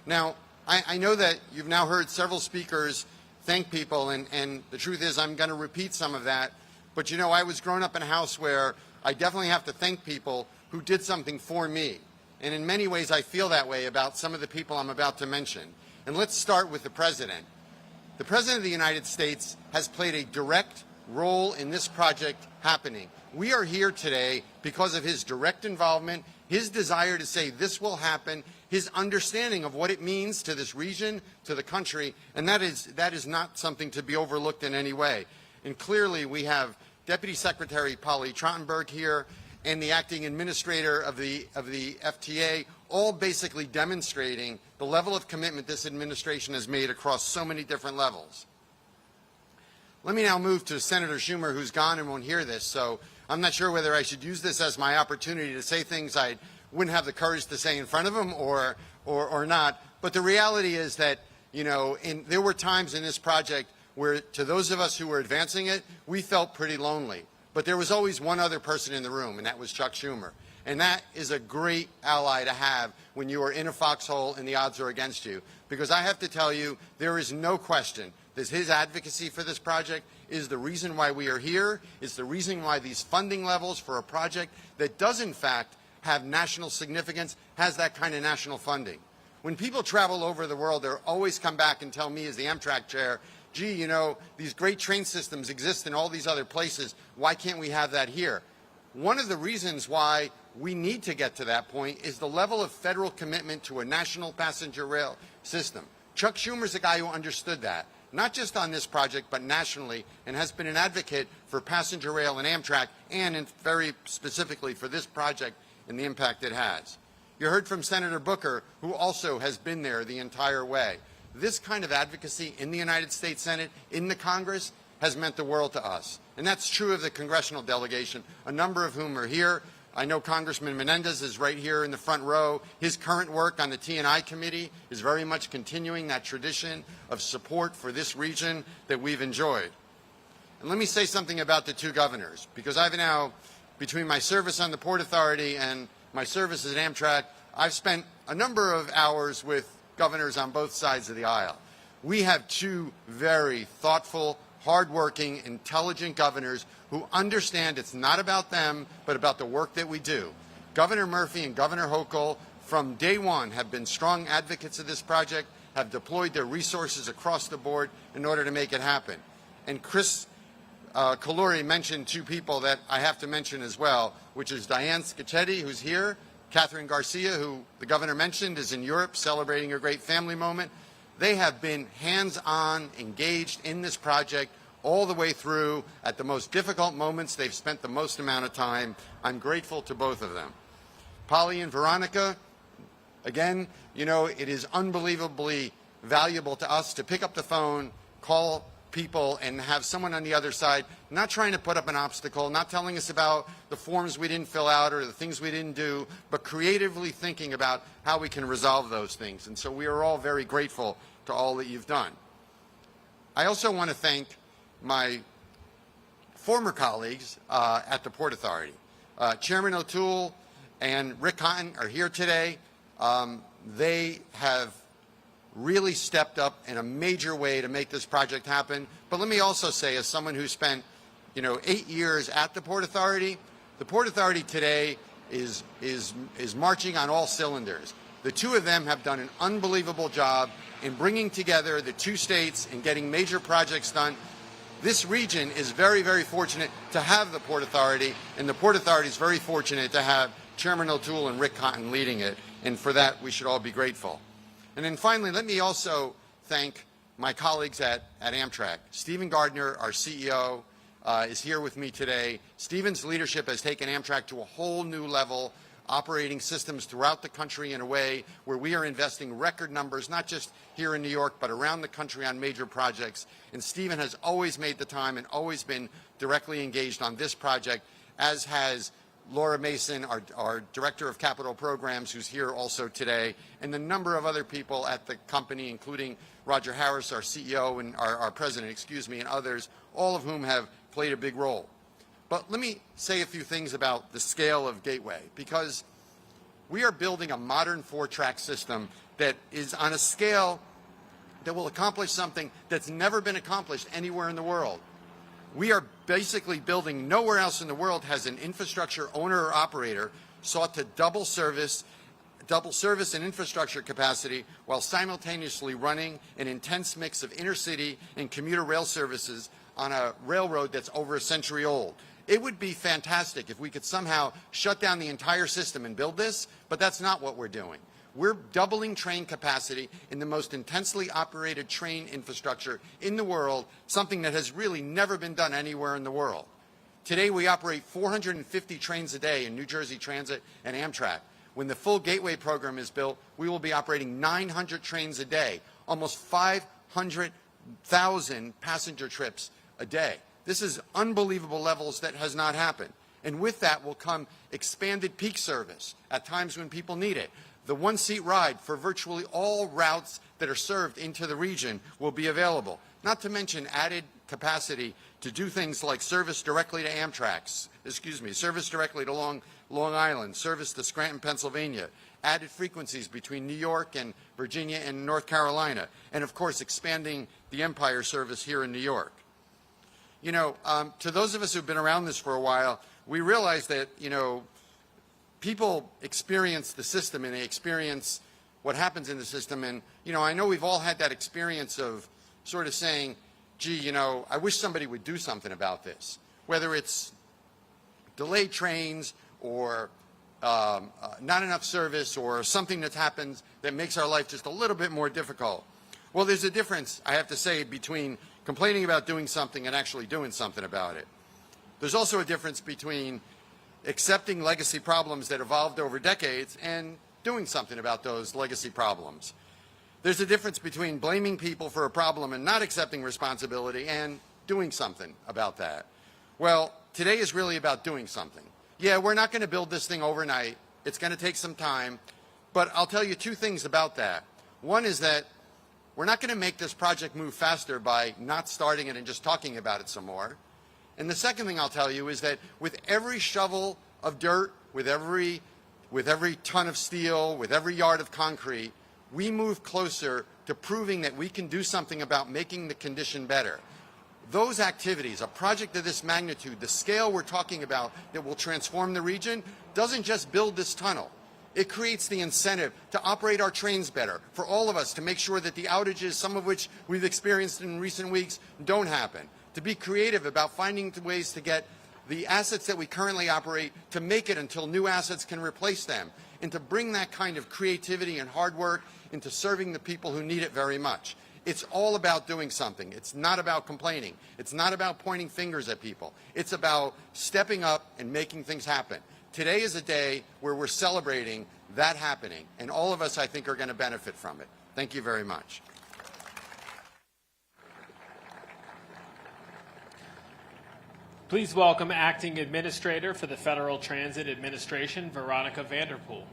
Now, I know that you've now heard several speakers thank people, and the truth is I'm going to repeat some of that. But, you know, I was growing up in a house where I definitely have to thank people who did something for me. And in many ways, I feel that way about some of the people I'm about to mention. And let's start with the President. The President of the United States has played a direct role in this project happening. We are here today because of his direct involvement, his desire to say this will happen, his understanding of what it means to this region, to the country, and that is not something to be overlooked in any way. And clearly, we have Deputy Secretary Polly Trottenberg here, and the acting administrator of the FTA, all basically demonstrating the level of commitment this administration has made across so many different levels. Let me now move to Senator Schumer, who's gone and won't hear this, so I'm not sure whether I should use this as my opportunity to say things I wouldn't have the courage to say in front of him or not. But the reality is that, you know, there were times in this project where, to those of us who were advancing it, we felt pretty lonely. But there was always one other person in the room, and that was Chuck Schumer. And that is a great ally to have when you are in a foxhole and the odds are against you. Because I have to tell you, there is no question that his advocacy for this project is the reason why we are here, is the reason why these funding levels for a project that does in fact have national significance has that kind of national funding. When people travel over the world, they always come back and tell me as the Amtrak chair, gee, you know, these great train systems exist in all these other places. Why can't we have that here? One of the reasons why we need to get to that point is the level of federal commitment to a national passenger rail system. Chuck Schumer's a guy who understood that, not just on this project, but nationally, and has been an advocate for passenger rail and Amtrak, and very specifically for this project and the impact it has. You heard from Senator Booker, who also has been there the entire way. This kind of advocacy in the United States Senate, in the Congress, has meant the world to us. And that's true of the congressional delegation, a number of whom are here. I know Congressman Menendez is right here in the front row. His current work on the T&I committee is very much continuing that tradition of support for this region that we've enjoyed. And let me say something about the two governors, because I've now, between my service on the Port Authority and my service at Amtrak, I've spent a number of hours with governors on both sides of the aisle. We have two very thoughtful, hardworking, intelligent governors who understand it's not about them, but about the work that we do. Governor Murphy and Governor Hochul, from day one, have been strong advocates of this project, have deployed their resources across the board in order to make it happen. And Chris Calori mentioned two people that I have to mention as well, which is Diane Scicchetti, who's here, Catherine Garcia, who the governor mentioned, is in Europe celebrating a great family moment. They have been hands-on, engaged in this project all the way through. At the most difficult moments, they've spent the most amount of time. I'm grateful to both of them. Polly and Veronica, again, you know, it is unbelievably valuable to us to pick up the phone, call people, and have someone on the other side not trying to put up an obstacle, not telling us about the forms we didn't fill out or the things we didn't do, but creatively thinking about how we can resolve those things. And so we are all very grateful to all that you've done. I also want to thank my former colleagues at the Port Authority. Chairman O'Toole and Rick Cotton are here today. They have really stepped up in a major way to make this project happen. But let me also say, as someone who spent, 8 years at the Port Authority, the Port Authority today is marching on all cylinders. The two of them have done an unbelievable job in bringing together the two states and getting major projects done. This region is very, very fortunate to have the Port Authority, and the Port Authority is very fortunate to have Chairman O'Toole and Rick Cotton leading it, and for that we should all be grateful. And then finally, let me also thank my colleagues at Amtrak. Stephen Gardner, our CEO, is here with me today. Stephen's leadership has taken Amtrak to a whole new level, operating systems throughout the country in a way where we are investing record numbers, not just here in New York, but around the country on major projects. And Stephen has always made the time and always been directly engaged on this project. as has Laura Mason, our Director of Capital Programs, who's here also today, and the number of other people at the company, including Roger Harris, our CEO, and our President, and others, all of whom have played a big role. But let me say a few things about the scale of Gateway, because we are building a modern 4-track system that is on a scale that will accomplish something that's never been accomplished anywhere in the world. We are basically building, nowhere else in the world has an infrastructure owner or operator sought to double service and infrastructure capacity while simultaneously running an intense mix of intercity and commuter rail services on a railroad that's over a century old. It would be fantastic if we could somehow shut down the entire system and build this, but that's not what we're doing. We're doubling train capacity in the most intensely operated train infrastructure in the world, something that has really never been done anywhere in the world. Today we operate 450 trains a day in New Jersey Transit and Amtrak. When the full Gateway program is built, we will be operating 900 trains a day, almost 500,000 passenger trips a day. This is unbelievable levels that has not happened. And with that will come expanded peak service at times when people need it. The one-seat ride for virtually all routes that are served into the region will be available, not to mention added capacity to do things like service directly to service directly to Long Island, service to Scranton, Pennsylvania, added frequencies between New York and Virginia and North Carolina, and of course expanding the Empire service here in New York. You know, to those of us who've been around this for a while, we realize that, you know, people experience the system and they experience what happens in the system. And, you know, I know we've all had that experience of sort of saying, gee, you know, I wish somebody would do something about this, whether it's delayed trains or not enough service or something that happens that makes our life just a little bit more difficult. Well, there's a difference, I have to say, between complaining about doing something and actually doing something about it. There's also a difference between accepting legacy problems that evolved over decades and doing something about those legacy problems. There's a difference between blaming people for a problem and not accepting responsibility and doing something about that. Well, today is really about doing something. Yeah, we're not going to build this thing overnight. It's going to take some time. But I'll tell you two things about that. One is that we're not going to make this project move faster by not starting it and just talking about it some more. And the second thing I'll tell you is that with every shovel of dirt, with every ton of steel, with every yard of concrete, we move closer to proving that we can do something about making the condition better. Those activities, a project of this magnitude, the scale we're talking about that will transform the region, doesn't just build this tunnel. It creates the incentive to operate our trains better, for all of us to make sure that the outages, some of which we've experienced in recent weeks, don't happen. To be creative about finding ways to get the assets that we currently operate to make it until new assets can replace them, and to bring that kind of creativity and hard work into serving the people who need it very much. It's all about doing something. It's not about complaining. It's not about pointing fingers at people. It's about stepping up and making things happen. Today is a day where we're celebrating that happening, and all of us, I think, are going to benefit from it. Thank you very much. Please welcome Acting Administrator for the Federal Transit Administration, Veronica Vanderpool.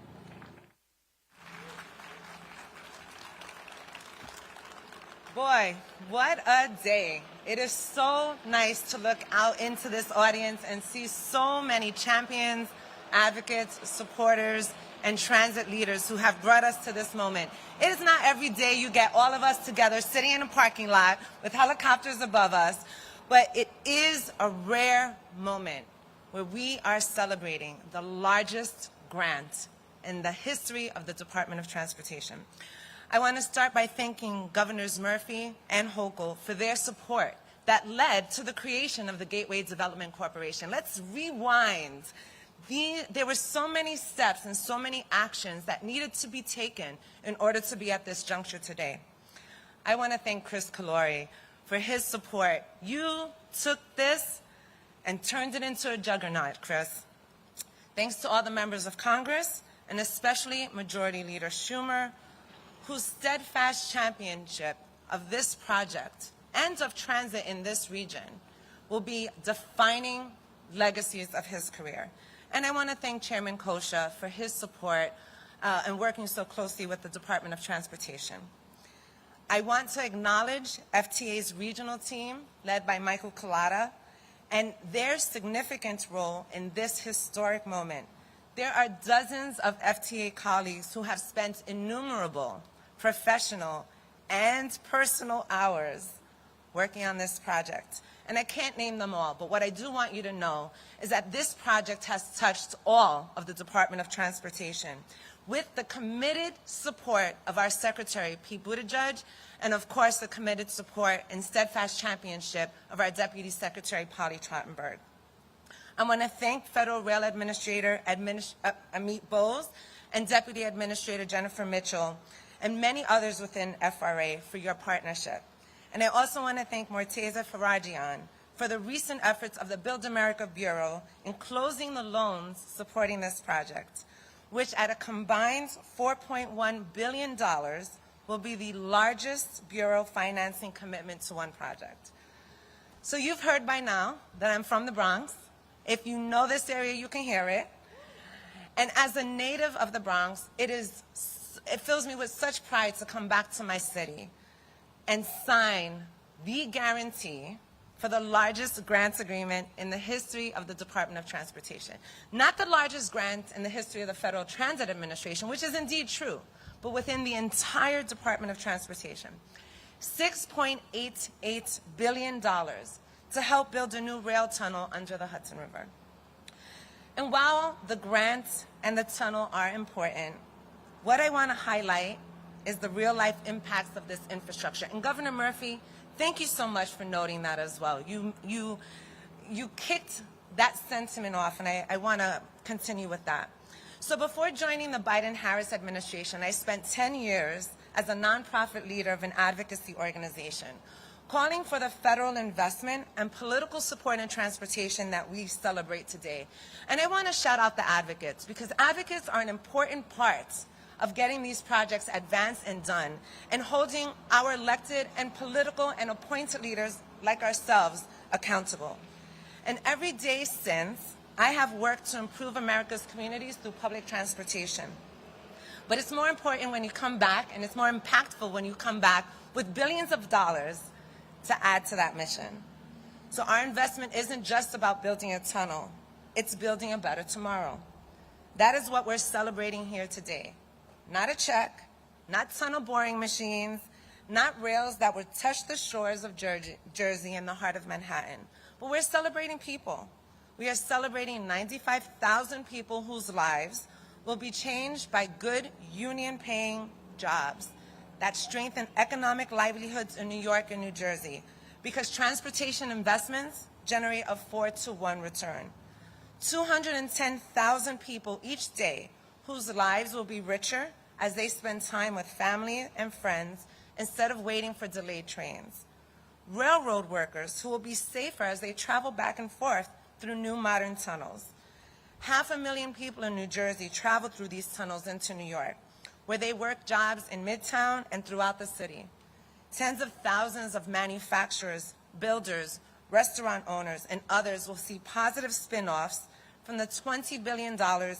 Boy, what a day. It is so nice to look out into this audience and see so many champions, advocates, supporters, and transit leaders who have brought us to this moment. It is not every day you get all of us together sitting in a parking lot with helicopters above us, but it is a rare moment where we are celebrating the largest grant in the history of the Department of Transportation. I want to start by thanking Governors Murphy and Hochul for their support that led to the creation of the Gateway Development Corporation. Let's rewind. There were so many steps and so many actions that needed to be taken in order to be at this juncture today. I want to thank Chris Calori for his support. You took this and turned it into a juggernaut, Chris. Thanks to all the members of Congress, and especially Majority Leader Schumer, whose steadfast championship of this project and of transit in this region will be defining legacies of his career. And I want to thank Chairman Kosha for his support and working so closely with the Department of Transportation. I want to acknowledge FTA's regional team, led by Michael Collada, and their significant role in this historic moment. There are dozens of FTA colleagues who have spent innumerable professional and personal hours working on this project. And I can't name them all, but what I do want you to know is that this project has touched all of the Department of Transportation with the committed support of our Secretary, Pete Buttigieg, and of course the committed support and steadfast championship of our Deputy Secretary, Polly Trottenberg. I want to thank Federal Rail Administrator Amit Bose and Deputy Administrator Jennifer Mitchell and many others within FRA for your partnership. And I also want to thank Morteza Farajian for the recent efforts of the Build America Bureau in closing the loans supporting this project, which at a combined $4.1 billion will be the largest Bureau financing commitment to one project. So you've heard by now that I'm from the Bronx. If you know this area, you can hear it. And as a native of the Bronx, it fills me with such pride to come back to my city and sign the guarantee for the largest grants agreement in the history of the Department of Transportation. Not the largest grant in the history of the Federal Transit Administration, which is indeed true, but within the entire Department of Transportation. $6.88 billion to help build a new rail tunnel under the Hudson River. And while the grant and the tunnel are important, what I want to highlight is the real-life impacts of this infrastructure. And Governor Murphy, thank you so much for noting that as well. You kicked that sentiment off, and I want to continue with that. So before joining the Biden-Harris administration, I spent 10 years as a nonprofit leader of an advocacy organization, calling for the federal investment and political support in transportation that we celebrate today. And I want to shout out the advocates, because advocates are an important part of getting these projects advanced and done, and holding our elected and political and appointed leaders like ourselves accountable. And every day since, I have worked to improve America's communities through public transportation. But it's more important when you come back, and it's more impactful when you come back with billions of dollars to add to that mission. So our investment isn't just about building a tunnel, it's building a better tomorrow. That is what we're celebrating here today. Not a check, not tunnel boring machines, not rails that would touch the shores of Jersey in the heart of Manhattan. But we're celebrating people. We are celebrating 95,000 people whose lives will be changed by good union-paying jobs that strengthen economic livelihoods in New York and New Jersey, because transportation investments generate a 4-to-1 return. 210,000 people each day whose lives will be richer as they spend time with family and friends instead of waiting for delayed trains. Railroad workers who will be safer as they travel back and forth through new modern tunnels. 500,000 people in New Jersey travel through these tunnels into New York, where they work jobs in Midtown and throughout the city. Tens of thousands of manufacturers, builders, restaurant owners, and others will see positive spin-offs from the $20 billion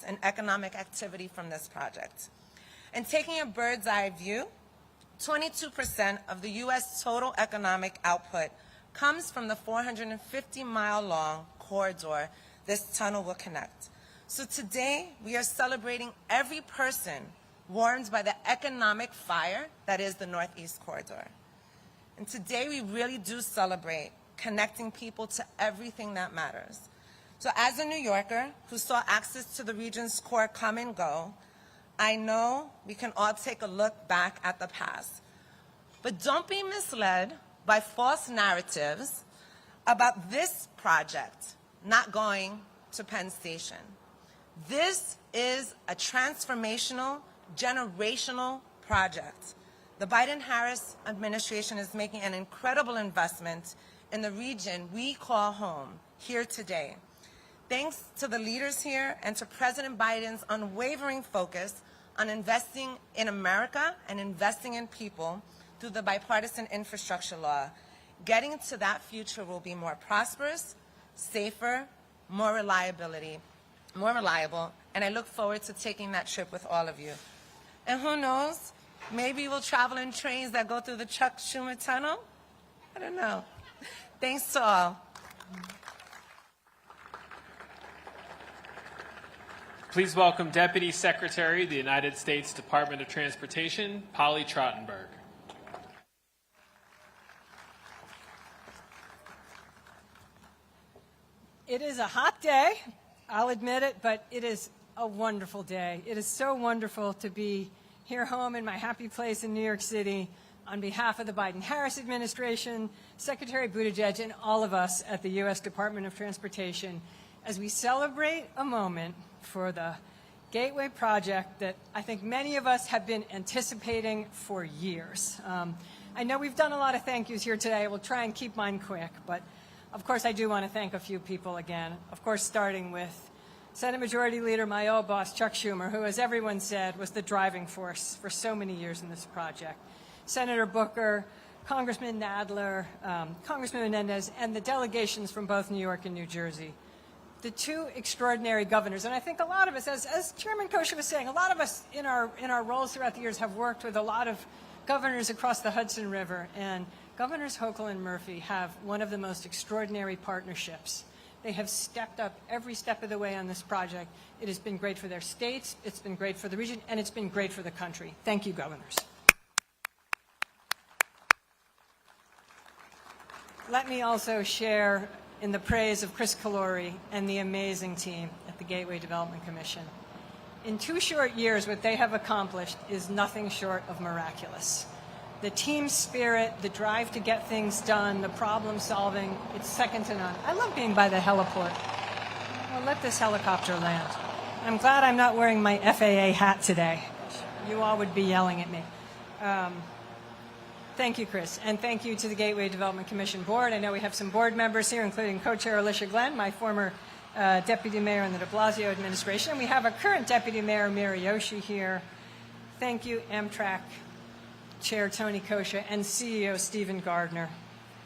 in economic activity from this project. And taking a bird's eye view, 22% of the U.S. total economic output comes from the 450-mile-long corridor this tunnel will connect. So today, we are celebrating every person warmed by the economic fire that is the Northeast Corridor. And today, we really do celebrate connecting people to everything that matters. So as a New Yorker who saw access to the region's core come and go, I know we can all take a look back at the past. But don't be misled by false narratives about this project not going to Penn Station. This is a transformational, generational project. The Biden-Harris administration is making an incredible investment in the region we call home here today. Thanks to the leaders here and to President Biden's unwavering focus on investing in America and investing in people through the bipartisan infrastructure law, getting to that future will be more prosperous, safer, more reliable, and I look forward to taking that trip with all of you. And who knows, maybe we'll travel in trains that go through the Chuck Schumer Tunnel? I don't know. Thanks to all. Please welcome Deputy Secretary of the United States Department of Transportation, Polly Trottenberg. It is a hot day, I'll admit it, but it is a wonderful day. It is so wonderful to be here home in my happy place in New York City on behalf of the Biden-Harris administration, Secretary Buttigieg, and all of us at the U.S. Department of Transportation as we celebrate a moment for the Gateway project that I think many of us have been anticipating for years. I know we've done a lot of thank yous here today. We'll try and keep mine quick, but of course I do want to thank a few people again. Of course, starting with Senate Majority Leader, my old boss, Chuck Schumer, who, as everyone said, was the driving force for so many years in this project. Senator Booker, Congressman Nadler, Congressman Menendez, and the delegations from both New York and New Jersey. The two extraordinary governors, and I think a lot of us, as Chairman Kosha was saying, a lot of us in our roles throughout the years have worked with a lot of governors across the Hudson River, and Governors Hochul and Murphy have one of the most extraordinary partnerships. They have stepped up every step of the way on this project. It has been great for their states, it's been great for the region, and it's been great for the country. Thank you, governors. Let me also share in the praise of Chris Calori and the amazing team at the Gateway Development Commission. In 2 short years, what they have accomplished is nothing short of miraculous. The team spirit, the drive to get things done, the problem solving, it's second to none. I love being by the heliport. Well, let this helicopter land. I'm glad I'm not wearing my FAA hat today. You all would be yelling at me. Thank you, Chris, and thank you to the Gateway Development Commission Board. I know we have some board members here, including co-chair Alicia Glenn, my former deputy mayor in the de Blasio administration, and we have a current deputy mayor, Mary Yoshi, here. Thank you, Amtrak Chair Tony Kosha and CEO Stephen Gardner.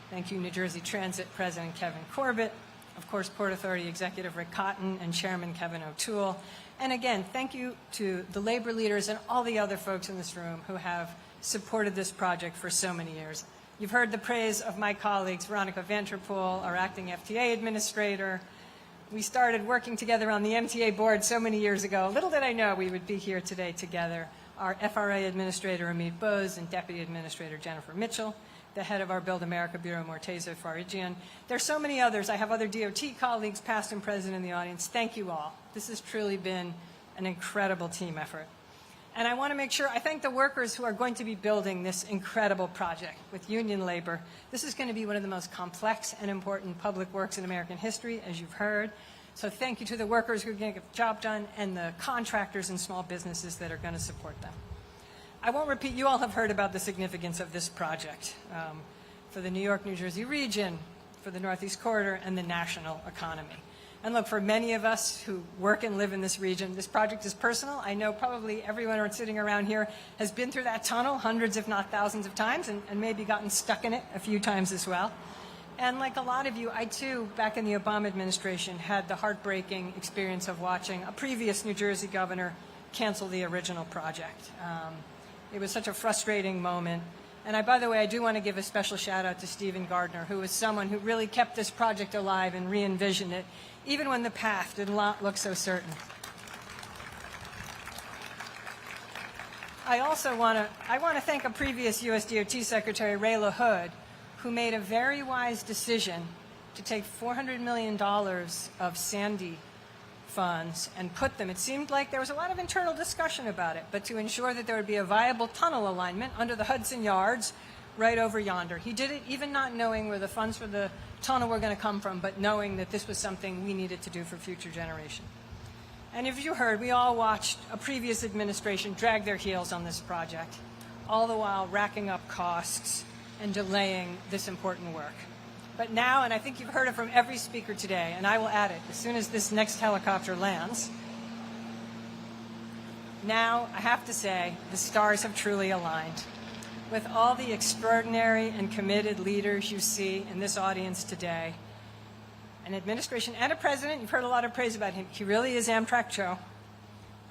Thank you, New Jersey Transit President Kevin Corbett. Of course, Port Authority Executive Rick Cotton and Chairman Kevin O'Toole. And again, thank you to the labor leaders and all the other folks in this room who have supported this project for so many years. You've heard the praise of my colleagues, Veronica Vanterpool, our acting FTA administrator. We started working together on the MTA board so many years ago. Little did I know we would be here today together. Our FRA administrator, Amit Bose, and Deputy Administrator Jennifer Mitchell, the head of our Build America Bureau, Morteza Farigian. There's so many others. I have other DOT colleagues, past and present, in the audience. Thank you all. This has truly been an incredible team effort. And I want to make sure I thank the workers who are going to be building this incredible project with union labor. This is going to be one of the most complex and important public works in American history, as you've heard. So thank you to the workers who are going to get the job done and the contractors and small businesses that are going to support them. I won't repeat, you all have heard about the significance of this project for the New York, New Jersey region, for the Northeast Corridor, and the national economy. And look, for many of us who work and live in this region, this project is personal. I know probably everyone sitting around here has been through that tunnel hundreds, if not thousands of times, and maybe gotten stuck in it a few times as well. And like a lot of you, I too, back in the Obama administration, had the heartbreaking experience of watching a previous New Jersey governor cancel the original project. It was such a frustrating moment. And by the way, I do want to give a special shout out to Stephen Gardner, who was someone who really kept this project alive and re-envisioned it, even when the path did not look so certain. I also want to thank a previous U.S. DOT Secretary, Ray LaHood, who made a very wise decision to take $400 million of Sandy funds and put them, it seemed like there was a lot of internal discussion about it, but to ensure that there would be a viable tunnel alignment under the Hudson Yards right over yonder. He did it even not knowing where the funds for the tunnel were going to come from, but knowing that this was something we needed to do for future generations. And if you heard, we all watched a previous administration drag their heels on this project, all the while racking up costs and delaying this important work. But now, and I think you've heard it from every speaker today, and I will add it as soon as this next helicopter lands, now I have to say the stars have truly aligned. With all the extraordinary and committed leaders you see in this audience today, an administration, and a president. You've heard a lot of praise about him. He really is Amtrak Joe.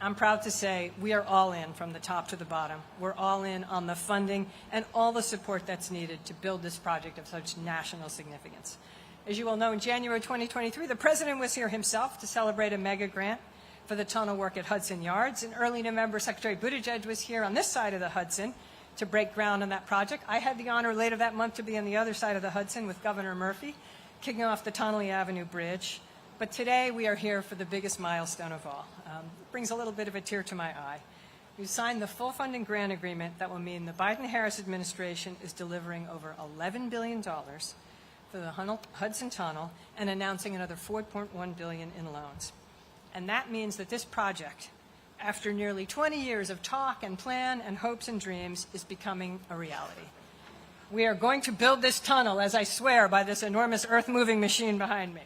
I'm proud to say we are all in from the top to the bottom. We're all in on the funding and all the support that's needed to build this project of such national significance. As you all know, in January 2023, the president was here himself to celebrate a mega grant for the tunnel work at Hudson Yards. In early November, Secretary Buttigieg was here on this side of the Hudson to break ground on that project. I had the honor later that month to be on the other side of the Hudson with Governor Murphy, kicking off the Tonelli Avenue Bridge. But today we are here for the biggest milestone of all. It brings a little bit of a tear to my eye. We've signed the full funding grant agreement that will mean the Biden-Harris administration is delivering over $11 billion for the Hudson Tunnel and announcing another $4.1 billion in loans. And that means that this project, after nearly 20 years of talk and plan and hopes and dreams, is becoming a reality. We are going to build this tunnel, as I swear, by this enormous earth-moving machine behind me.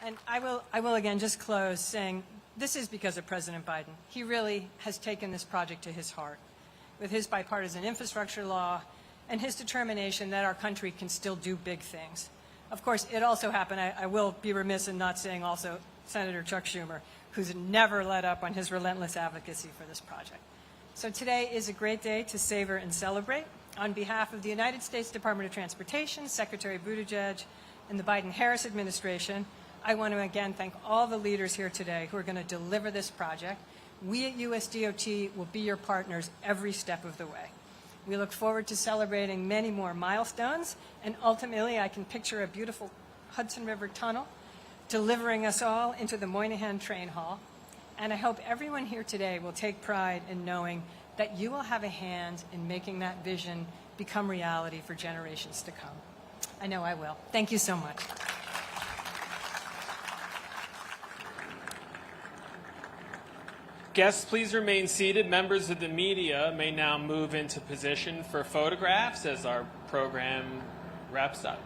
And I will again just close saying this is because of President Biden. He really has taken this project to his heart with his bipartisan infrastructure law and his determination that our country can still do big things. Of course, it also happened, I will be remiss in not saying also Senator Chuck Schumer, who's never let up on his relentless advocacy for this project. So today is a great day to savor and celebrate. On behalf of the United States Department of Transportation, Secretary Buttigieg, and the Biden-Harris administration, I want to again thank all the leaders here today who are going to deliver this project. We at USDOT will be your partners every step of the way. We look forward to celebrating many more milestones, and ultimately I can picture a beautiful Hudson River tunnel delivering us all into the Moynihan Train Hall. And I hope everyone here today will take pride in knowing that you will have a hand in making that vision become reality for generations to come. I know I will. Thank you so much. Guests, please remain seated. Members of the media may now move into position for photographs as our program wraps up.